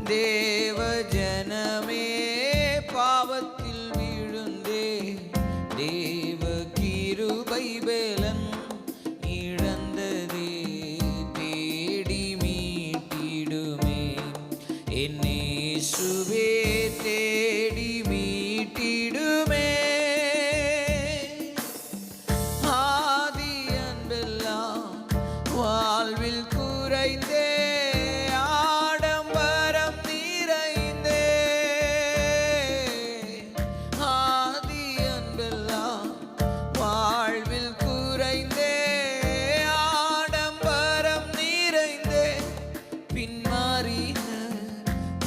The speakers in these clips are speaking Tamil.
தேவ ஜனமே பாவத்தில் விழுந்தே தேவ கிருபை பலன் இழந்ததே தேடி மீட்டிடுமே என் இயேசுவே தேடி மீட்டிடுமே ஆதி அன்பெல்லாம் வாழ்வில் குறைந்தே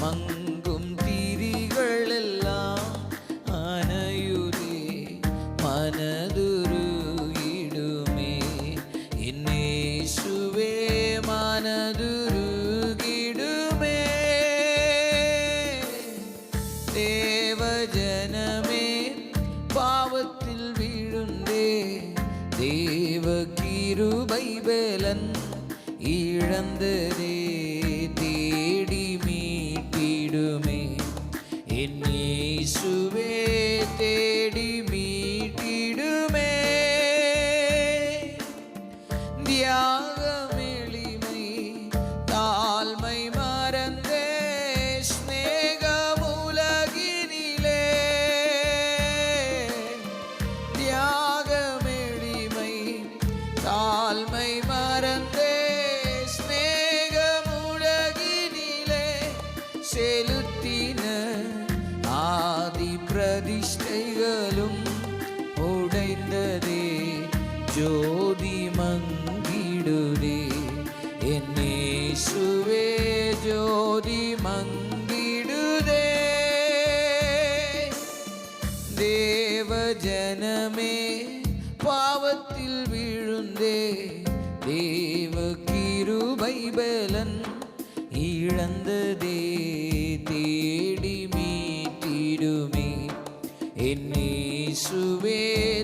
மங்கும் திரிகளெல்லாம் அணையுதே மனதுருகிடுமே என் இயேசுவே மனதுருகிடுமே தேவ ஜனமே பாவத்தில் விழுந்தே தேவ கிருபை பலன் இழந்ததே தேடி மீட்டிடுமே என் இயேசுவே தேடி மீட்டிடுமே தியாகம் எளிமை தாழ்மை மறந்தே ஸ்நேகம் உலகினிலே தியாகம் எளிமை தாழ்மை மறந்தே செலுத்தின ஆதி பிரதிஷ்டைகளும் உடைந்ததே ஜோதி மங்கிடுதே என் இயேசுவே ஜோதி மங்கிடுதே தேவ ஜனமே பாவத்தில் விழுந்தே தேவ கிருபை பலன் இழந்ததே தேடி மீட்டிடுமே என் இயேசுவே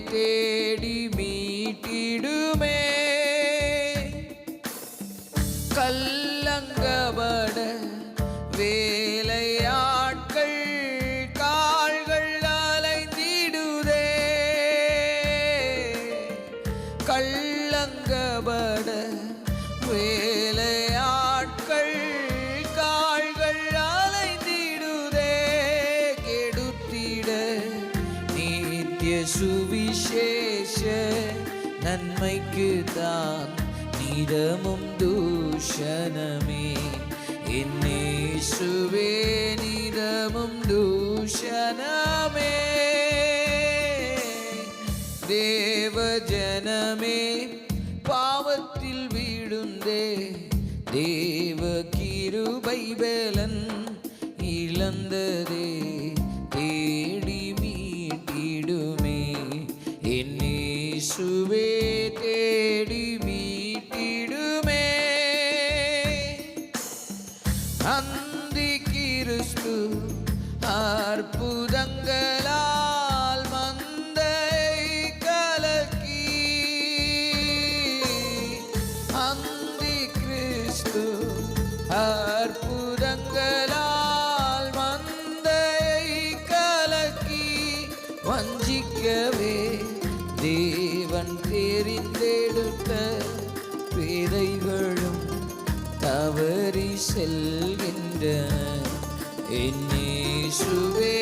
தேடி மீட்டிடுமே கல்லங்கபட வேலையாட்கள் கால்கள் அலைந்திடுதே கல்லங்கபட வேலையாட்கள் கால்கள் அலைந்திடுதே கெடுத்திட நித்திய சுவிசேஷ நன்மைக்கு தான் நிதமும் தூஷணமே என் இயேசுவே நிதமும் தூஷணமே தேவ ஜனமே பாவத்தில் விழுந்தே தேவ கிருபை பலன் இழந்ததே தேடி மீட்டிடுமே என் இயேசுவே தேடி மீட்டிடுமே அந்தி கிறிஸ்து அற்புதங்களால் அற்புதங்களால் மந்தையை கலக்கி வஞ்சிக்கவே தேவன் தெரிந்தெடுத்த பேதைகளும் தவறி செல்கின்றன என் இயேசுவே